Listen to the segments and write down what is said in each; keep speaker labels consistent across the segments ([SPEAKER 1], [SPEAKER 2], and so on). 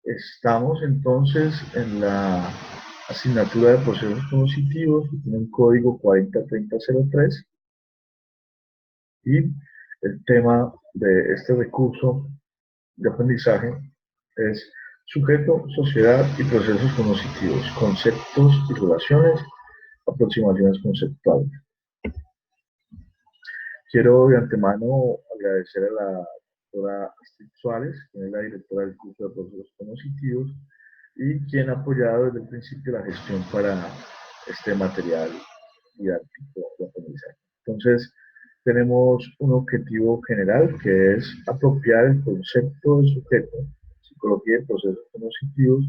[SPEAKER 1] Estamos entonces en la asignatura de procesos cognitivos que tiene un código 403003 y el tema de este recurso de aprendizaje es sujeto, sociedad y procesos cognitivos, conceptos y relaciones, aproximaciones conceptuales. Quiero de antemano agradecer a la doctora Astrid Suárez, quien es la directora del curso de procesos cognitivos y quien ha apoyado desde el principio la gestión para este material didáctico de aprendizaje. Entonces, tenemos un objetivo general que es apropiar el concepto de sujeto, psicología y procesos cognitivos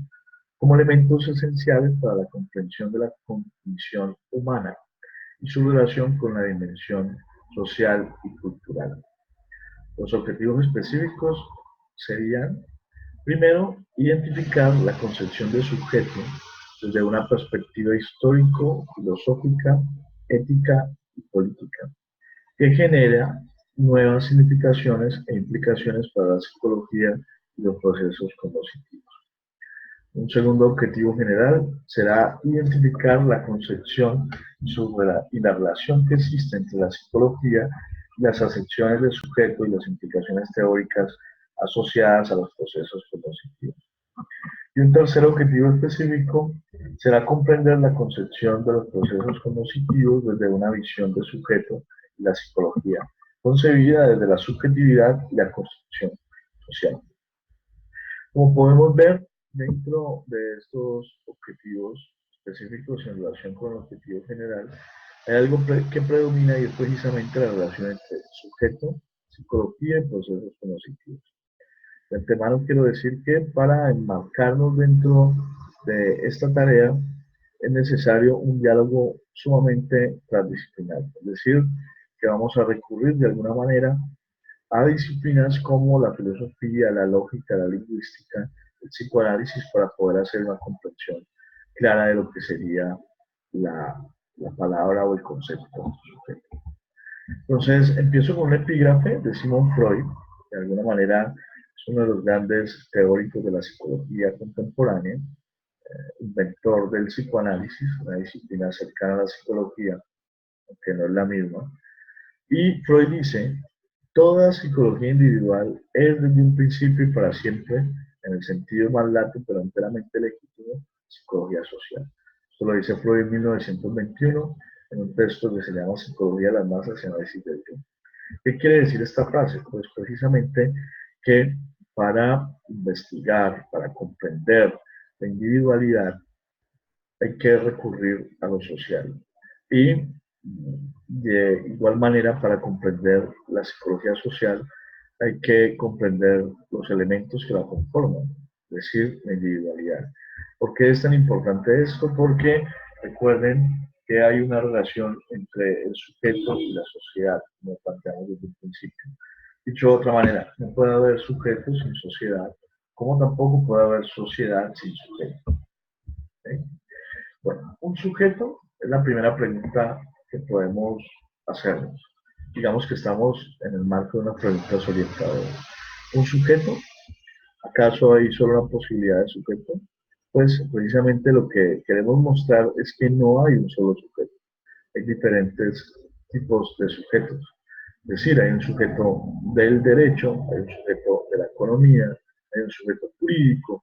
[SPEAKER 1] como elementos esenciales para la comprensión de la condición humana y su relación con la dimensión social y cultural. Los objetivos específicos serían, primero, identificar la concepción de sujeto desde una perspectiva histórico, filosófica, ética y política, que genera nuevas significaciones e implicaciones para la psicología y los procesos cognitivos. Un segundo objetivo general será identificar la concepción y la relación que existe entre la psicología y las acepciones del sujeto y las implicaciones teóricas asociadas a los procesos cognitivos. Y un tercer objetivo específico será comprender la concepción de los procesos cognitivos desde una visión de sujeto y la psicología, concebida desde la subjetividad y la construcción social. Como podemos ver, dentro de estos objetivos específicos en relación con el objetivo general, hay algo que predomina y es precisamente la relación entre sujeto, psicología y procesos cognitivos. De antemano quiero decir que para enmarcarnos dentro de esta tarea es necesario un diálogo sumamente transdisciplinar, es decir, que vamos a recurrir de alguna manera a disciplinas como la filosofía, la lógica, la lingüística, el psicoanálisis para poder hacer una comprensión clara de lo que sería la palabra o el concepto sujeto. Entonces, empiezo con un epígrafe de Sigmund Freud, que de alguna manera es uno de los grandes teóricos de la psicología contemporánea, inventor del psicoanálisis, una disciplina cercana a la psicología, aunque no es la misma. Y Freud dice, toda psicología individual es desde un principio y para siempre, en el sentido más lato pero enteramente legítimo, psicología social. Esto lo dice Freud en 1921 en un texto que se llama Psicología de las masas y análisis del yo. ¿Qué quiere decir esta frase? Pues precisamente que para investigar, para comprender la individualidad, hay que recurrir a lo social. Y de igual manera, para comprender la psicología social, hay que comprender los elementos que la conforman, es decir, la individualidad. ¿Por qué es tan importante esto? Porque recuerden que hay una relación entre el sujeto y la sociedad, como planteamos desde el principio. Dicho de otra manera, no puede haber sujeto sin sociedad, como tampoco puede haber sociedad sin sujeto. ¿Okay? Bueno, un sujeto es la primera pregunta que podemos hacernos. Digamos que estamos en el marco de una pregunta orientadora. ¿Un sujeto? ¿Acaso hay solo una posibilidad de sujeto? Pues precisamente lo que queremos mostrar es que no hay un solo sujeto. Hay diferentes tipos de sujetos. Es decir, hay un sujeto del derecho, hay un sujeto de la economía, hay un sujeto jurídico,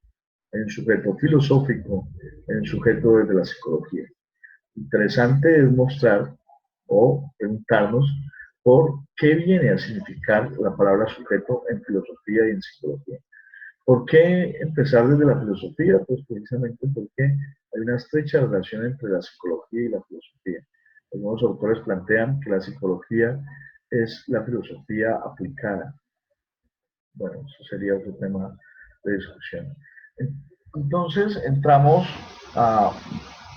[SPEAKER 1] hay un sujeto filosófico, hay un sujeto desde la psicología. Interesante es mostrar o preguntarnos por qué viene a significar la palabra sujeto en filosofía y en psicología. ¿Por qué empezar desde la filosofía? Pues precisamente porque hay una estrecha relación entre la psicología y la filosofía. Algunos autores plantean que la psicología es la filosofía aplicada. Bueno, eso sería otro tema de discusión. Entonces entramos a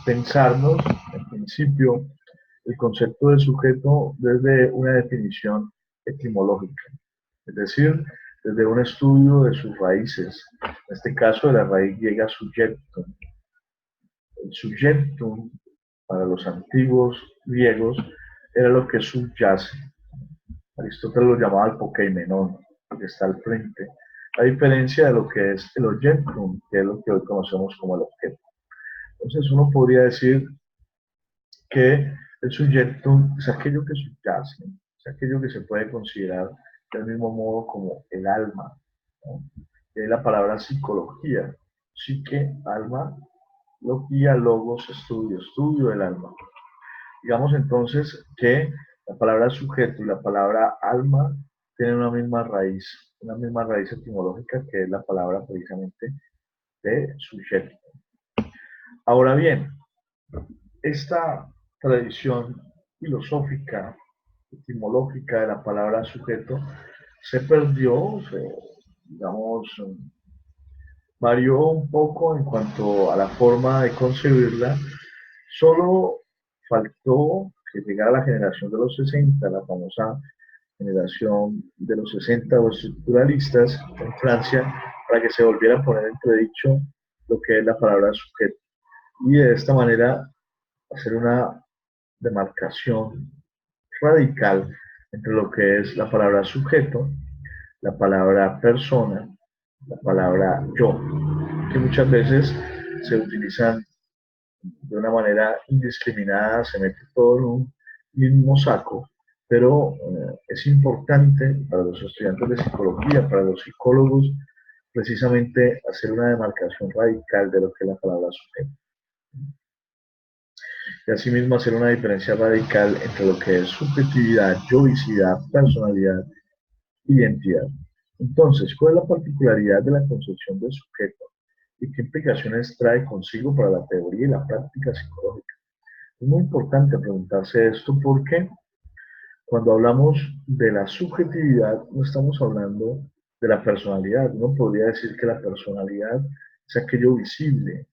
[SPEAKER 1] pensarnos, en principio, el concepto de sujeto desde una definición etimológica, es decir, desde un estudio de sus raíces, en este caso de la raíz griega subjectum. El subjectum, para los antiguos griegos, era lo que subyace. Aristóteles lo llamaba el pokeimenon, que está al frente, a diferencia de lo que es el objetum, que es lo que hoy conocemos como el objeto. Entonces uno podría decir que el subjectum es aquello que subyace, es aquello que se puede considerar del mismo modo como el alma, ¿no? Es la palabra psicología, psique, alma, logía, logos, estudio, estudio del alma. Digamos entonces que la palabra sujeto y la palabra alma tienen una misma raíz etimológica que es la palabra precisamente de sujeto. Ahora bien, esta tradición filosófica, etimológica de la palabra sujeto se perdió, digamos, varió un poco en cuanto a la forma de concebirla. Solo faltó que llegara la generación de los 60, la famosa generación de los 60 o estructuralistas en Francia, para que se volviera a poner en entredicho lo que es la palabra sujeto. Y de esta manera hacer una demarcación radical entre lo que es la palabra sujeto, la palabra persona, la palabra yo, que muchas veces se utilizan de una manera indiscriminada, se mete todo en un mismo saco, pero es importante para los estudiantes de psicología, para los psicólogos, precisamente hacer una demarcación radical de lo que es la palabra sujeto. Y asimismo hacer una diferencia radical entre lo que es subjetividad, yoicidad, personalidad, identidad. Entonces, ¿cuál es la particularidad de la concepción del sujeto y qué implicaciones trae consigo para la teoría y la práctica psicológica? Es muy importante preguntarse esto porque cuando hablamos de la subjetividad no estamos hablando de la personalidad. Uno podría decir que la personalidad es aquello visible,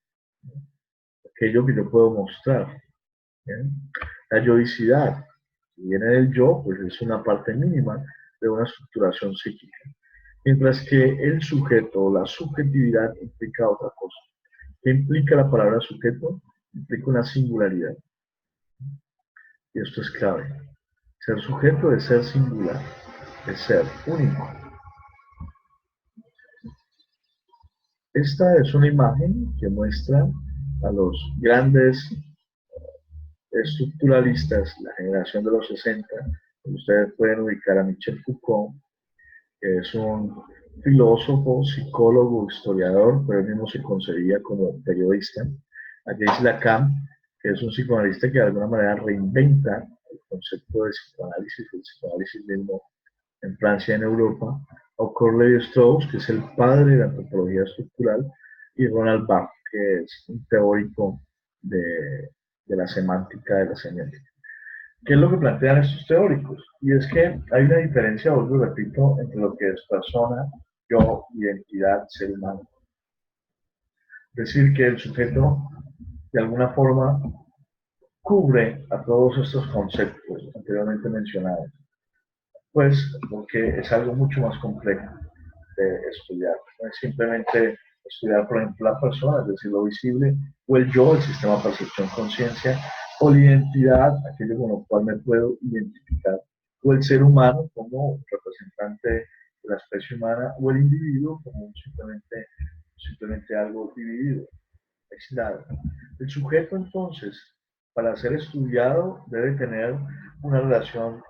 [SPEAKER 1] aquello que yo puedo mostrar. ¿Bien? La yoicidad, si viene del yo, pues es una parte mínima de una estructuración psíquica. Mientras que el sujeto o la subjetividad implica otra cosa. ¿Qué implica la palabra sujeto? Implica una singularidad. Y esto es clave. Ser sujeto es ser singular, es ser único. Esta es una imagen que muestra a los grandes estructuralistas, la generación de los 60. Ustedes pueden ubicar a Michel Foucault, que es un filósofo, psicólogo, historiador, pero él mismo se concebía como periodista. A Jacques Lacan, que es un psicoanalista que de alguna manera reinventa el concepto de psicoanálisis, el psicoanálisis mismo en Francia y en Europa, o Cornelius Strauss, que es el padre de la antropología estructural, y Ronald Barthes, que es un teórico de la semántica, de la semiótica. ¿Qué es lo que plantean estos teóricos? Y es que hay una diferencia, os lo repito, entre lo que es persona, yo, identidad, ser humano. Es decir, que el sujeto, de alguna forma, cubre a todos estos conceptos anteriormente mencionados. Pues porque es algo mucho más complejo de estudiar. No es simplemente estudiar, por ejemplo, la persona, es decir, lo visible, o el yo, el sistema percepción-conciencia, o la identidad, aquello con lo cual me puedo identificar, o el ser humano como representante de la especie humana, o el individuo como simplemente algo dividido, aislado. El sujeto, entonces, para ser estudiado, debe tener una relación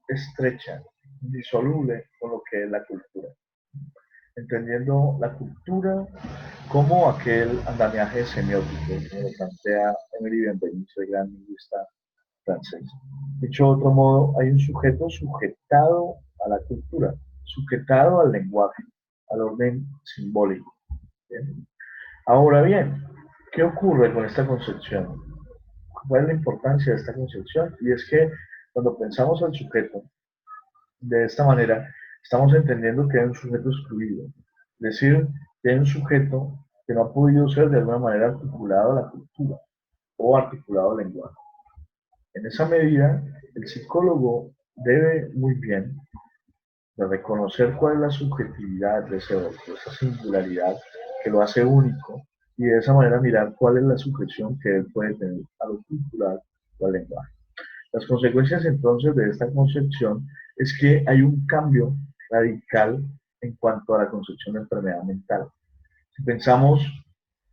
[SPEAKER 1] estrecha, indisoluble con lo que es la cultura. Entendiendo la cultura como aquel andamiaje semiótico que lo plantea Emily Benveniste, el gran lingüista francés. Dicho de otro modo, hay un sujeto sujetado a la cultura, sujetado al lenguaje, al orden simbólico. ¿Bien? Ahora bien, ¿qué ocurre con esta concepción? ¿Cuál es la importancia de esta concepción? Y es que cuando pensamos al sujeto de esta manera, estamos entendiendo que hay un sujeto excluido, es decir, que hay un sujeto que no ha podido ser de alguna manera articulado a la cultura o articulado al lenguaje. En esa medida, el psicólogo debe muy bien de reconocer cuál es la subjetividad de ese otro, esa singularidad que lo hace único, y de esa manera mirar cuál es la sujeción que él puede tener a lo cultural o al lenguaje. Las consecuencias entonces de esta concepción es que hay un cambio radical en cuanto a la concepción de enfermedad mental. Si pensamos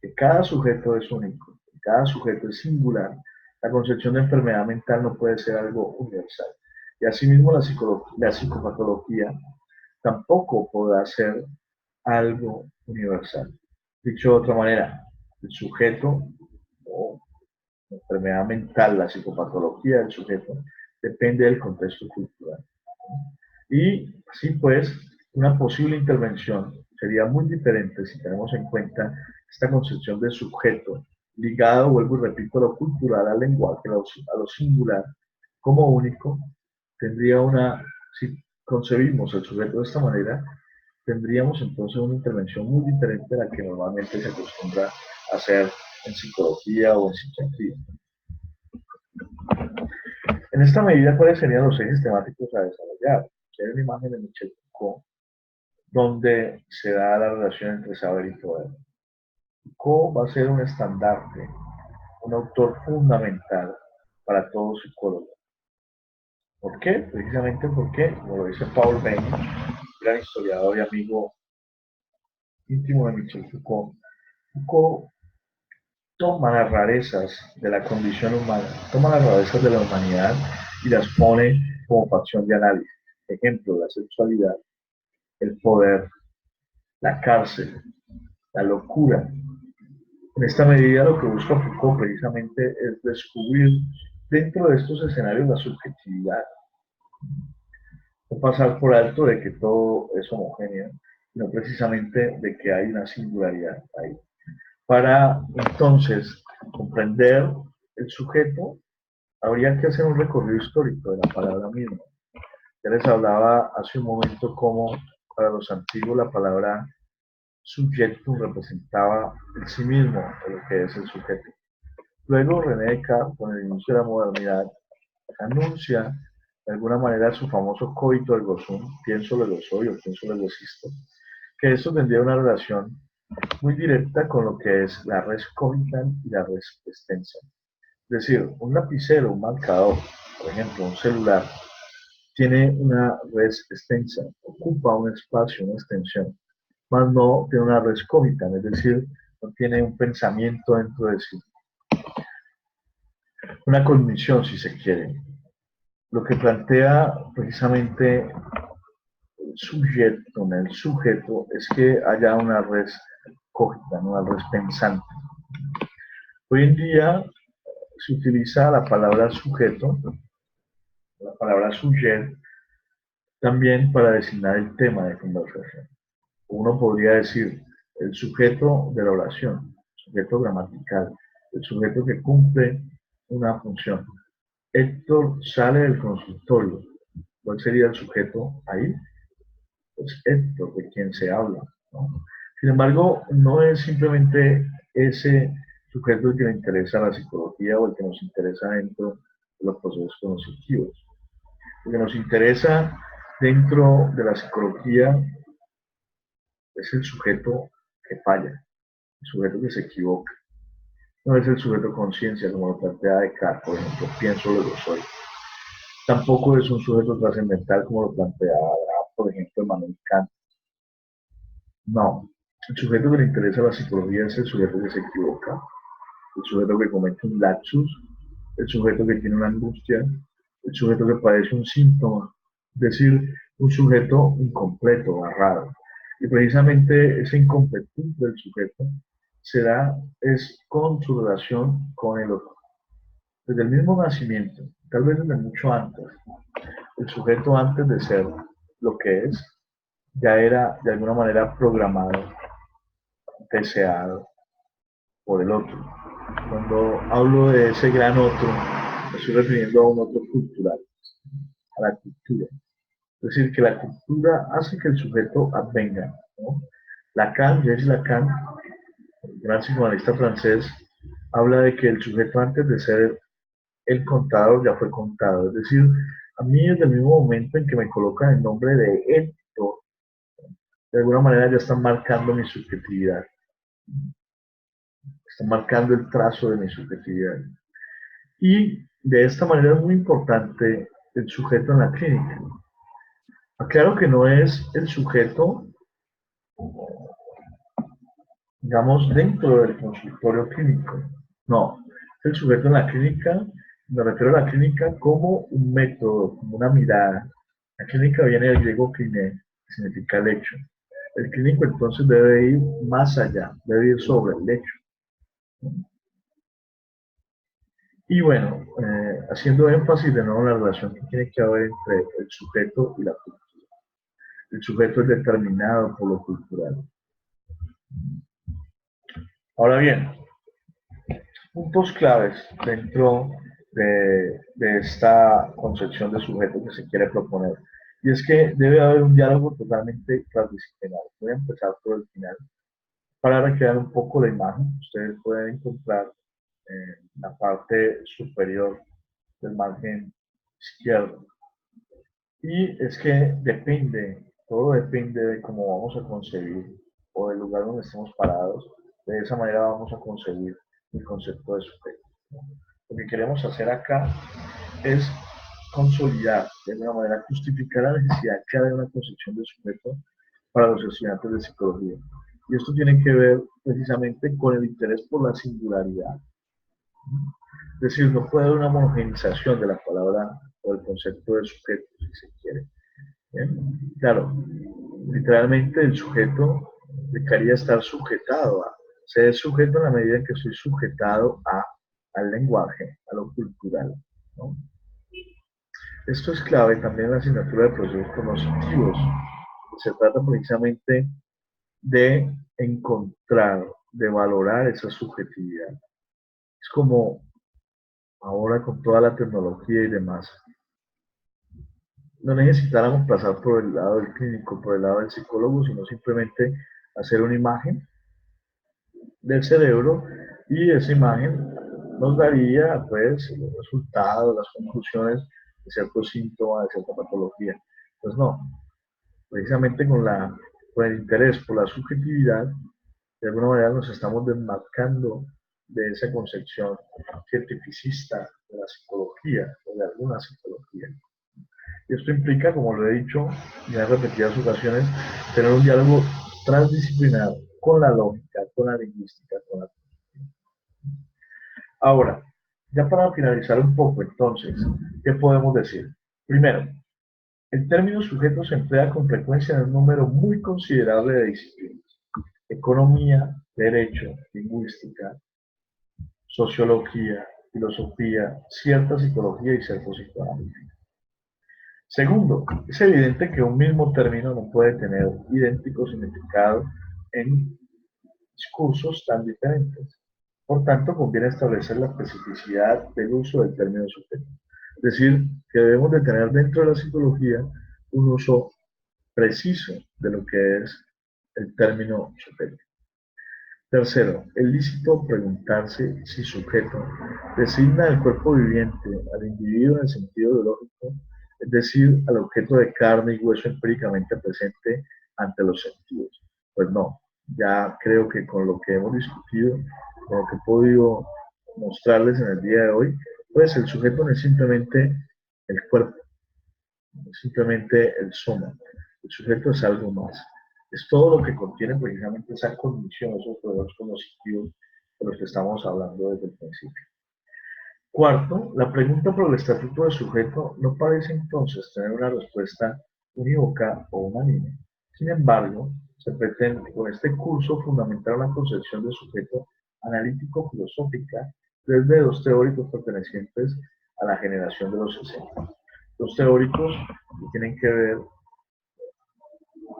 [SPEAKER 1] que cada sujeto es único, que cada sujeto es singular, la concepción de enfermedad mental no puede ser algo universal. Y asimismo la psicopatología tampoco podrá ser algo universal. Dicho de otra manera, el sujeto o la enfermedad mental, la psicopatología del sujeto, depende del contexto cultural. Y así pues, una posible intervención sería muy diferente si tenemos en cuenta esta concepción del sujeto ligado, vuelvo y repito, a lo cultural, al lenguaje, a lo singular, como único. Si concebimos el sujeto de esta manera, tendríamos entonces una intervención muy diferente a la que normalmente se acostumbra a hacer en psicología o en psiquiatría. En esta medida, ¿cuáles serían los ejes temáticos a desarrollar? Hay una imagen de Michel Foucault donde se da la relación entre saber y poder. Foucault va a ser un estandarte, un autor fundamental para todo psicólogo. ¿Por qué? Precisamente porque, como lo dice Paul Bain, gran historiador y amigo íntimo de Michel Foucault, Foucault toma las rarezas de la condición humana, toma las rarezas de la humanidad y las pone como facción de análisis. Ejemplo, la sexualidad, el poder, la cárcel, la locura. En esta medida lo que busca Foucault precisamente es descubrir dentro de estos escenarios la subjetividad, no pasar por alto de que todo es homogéneo, sino precisamente de que hay una singularidad ahí. Para entonces comprender el sujeto, habría que hacer un recorrido histórico de la palabra misma. Ya les hablaba hace un momento cómo para los antiguos la palabra subjectum representaba el sí mismo, de lo que es el sujeto. Luego René Descartes, con el inicio de la modernidad, anuncia de alguna manera su famoso coito ergo sum, pienso luego soy o pienso luego existo, que esto tendría una relación muy directa con lo que es la res cogitans y la res extensa. Es decir, un lapicero, un marcador, por ejemplo, un celular, tiene una res extensa, ocupa un espacio, una extensión, mas no tiene una res cogitans, es decir, no tiene un pensamiento dentro de sí, una cognición si se quiere. Lo que plantea precisamente el sujeto es que haya una res cogitans, una res pensante. Hoy en día se utiliza la palabra sujeto, la palabra sujet, también para designar el tema de conversación. Uno podría decir el sujeto de la oración, el sujeto gramatical, el sujeto que cumple una función. Héctor sale del consultorio. ¿Cuál sería el sujeto ahí? Pues Héctor, de quien se habla, ¿no? Sin embargo, no es simplemente ese sujeto el que le interesa la psicología o el que nos interesa dentro de los procesos cognitivos. Lo que nos interesa dentro de la psicología es el sujeto que falla, el sujeto que se equivoca. No es el sujeto conciencia, como lo plantea Descartes, por ejemplo, pienso luego soy. Tampoco es un sujeto trascendental, como lo plantea, por ejemplo, Immanuel Kant. No, el sujeto que le interesa la psicología es el sujeto que se equivoca, el sujeto que comete un lapsus, el sujeto que tiene una angustia, el sujeto que padece un síntoma, es decir, un sujeto incompleto, barrado. Y precisamente esa incompletud del sujeto es con su relación con el otro. Desde el mismo nacimiento, tal vez desde mucho antes, el sujeto antes de ser lo que es, ya era de alguna manera programado, deseado por el otro. Cuando hablo de ese gran otro, me estoy refiriendo a un otro cultural, a la cultura. Es decir, que la cultura hace que el sujeto advenga, ¿no? Lacan, Jacques Lacan, el gran psicoanalista francés, habla de que el sujeto antes de ser el contador ya fue contado. Es decir, a mí desde el mismo momento en que me colocan el nombre de Héctor, de alguna manera ya están marcando mi subjetividad. Están marcando el trazo de mi subjetividad. Y de esta manera es muy importante el sujeto en la clínica. Aclaro que no es el sujeto digamos, dentro del consultorio clínico. No, el sujeto en la clínica, me refiero a la clínica como un método, como una mirada. La clínica viene del griego kliné, que significa lecho. El clínico entonces debe ir más allá, debe ir sobre el lecho. Y bueno, haciendo énfasis de nuevo en la relación que tiene que haber entre el sujeto y la cultura. El sujeto es determinado por lo cultural. Ahora bien, puntos claves dentro de esta concepción de sujeto que se quiere proponer. Y es que debe haber un diálogo totalmente transdisciplinar. Voy a empezar por el final para recrear un poco la imagen. Ustedes pueden encontrar en la parte superior del margen izquierdo. Y es que depende, todo depende de cómo vamos a concebir o del lugar donde estemos parados. De esa manera vamos a concebir el concepto de sujeto. Lo que queremos hacer acá es consolidar, de alguna manera, justificar la necesidad que hay de una concepción de sujeto para los estudiantes de psicología. Y esto tiene que ver precisamente con el interés por la singularidad. Es decir, no puede haber una homogenización de la palabra o el concepto de sujeto, si se quiere. ¿Bien? Claro, literalmente el sujeto implicaría estar sujetado a, ser sujeto en la medida en que estoy sujetado al lenguaje, a lo cultural, ¿no? Esto es clave también en la asignatura de procesos cognitivos. Se trata precisamente de encontrar, de valorar esa subjetividad. Es como ahora con toda la tecnología y demás, no necesitáramos pasar por el lado del clínico, por el lado del psicólogo, sino simplemente hacer una imagen del cerebro y esa imagen nos daría pues los resultados, las conclusiones de ciertos síntomas, de cierta patología. Pues no, precisamente con el interés por la subjetividad, de alguna manera nos estamos desmarcando de esa concepción cientificista de la psicología o de alguna psicología. Y esto implica, como lo he dicho ya en repetidas ocasiones, tener un diálogo transdisciplinar con la lógica, con la lingüística, con la... Ahora, ya para finalizar un poco, entonces, ¿qué podemos decir? Primero, el término sujeto se emplea con frecuencia en un número muy considerable de disciplinas: economía, derecho, lingüística, sociología, filosofía, cierta psicología y cierto psicoanálisis. Segundo, es evidente que un mismo término no puede tener idéntico significado en discursos tan diferentes. Por tanto, conviene establecer la especificidad del uso del término sujeto. Es decir, que debemos de tener dentro de la psicología un uso preciso de lo que es el término sujeto. Tercero, es lícito preguntarse si sujeto designa al cuerpo viviente, al individuo en el sentido biológico, es decir, al objeto de carne y hueso empíricamente presente ante los sentidos. Pues no, ya creo que con lo que hemos discutido, con lo que he podido mostrarles en el día de hoy, pues el sujeto no es simplemente el cuerpo, no es simplemente el soma. El sujeto es algo más. Es todo lo que contiene precisamente esa cognición, esos procesos cognitivos de los que estamos hablando desde el principio. Cuarto, la pregunta por el estatuto de sujeto no parece entonces tener una respuesta unívoca o unánime. Sin embargo, se pretende con este curso fundamentar una concepción de sujeto analítico-filosófica desde dos teóricos pertenecientes a la generación de los 60. Dos teóricos que tienen que ver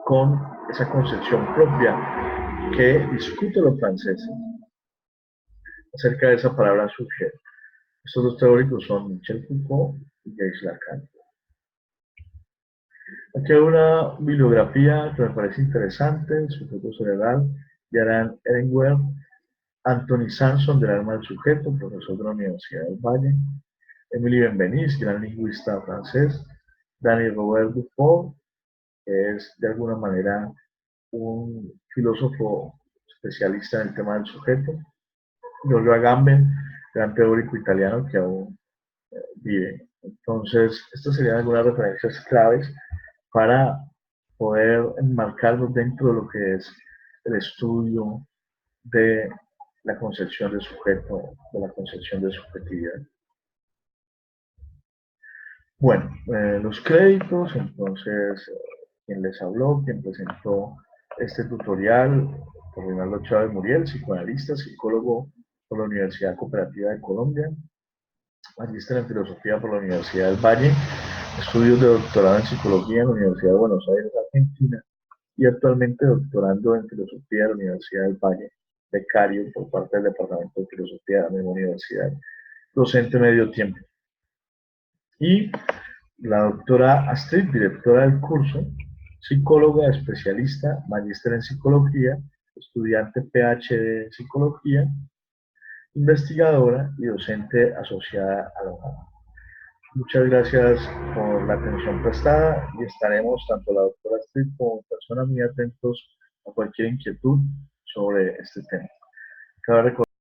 [SPEAKER 1] con esa concepción propia que discuten los franceses acerca de esa palabra sujeto. Estos dos teóricos son Michel Foucault y Jacques Lacan. Aquí hay una bibliografía que me parece interesante: El sujeto cerebral, de Aran Ehrenberg, Anthony Sanson, del alma del sujeto, profesor de la Universidad del Valle, Emily Benveniste, gran lingüista francés, Daniel Robert Dufault, que es de alguna manera un filósofo especialista en el tema del sujeto, Giorgio Agamben, gran teórico italiano que aún vive. Entonces, estas serían algunas referencias claves para poder enmarcarnos dentro de lo que es el estudio de la concepción del sujeto, de la concepción de subjetividad. Bueno, los créditos, entonces, quien les habló, quien presentó este tutorial, por Reinaldo Chávez Muriel, psicoanalista, psicólogo por la Universidad Cooperativa de Colombia, magíster en filosofía por la Universidad del Valle, estudios de doctorado en psicología en la Universidad de Buenos Aires, Argentina, y actualmente doctorando en filosofía de la Universidad del Valle, becario por parte del Departamento de Filosofía de la misma universidad, docente medio tiempo. Y la doctora Astrid, directora del curso, psicóloga especialista, magíster en psicología, estudiante PhD en psicología, investigadora y docente asociada a la UNAM. Muchas gracias por la atención prestada y estaremos, tanto la doctora Astrid como persona, muy atentos a cualquier inquietud sobre este tema. Cabe recordar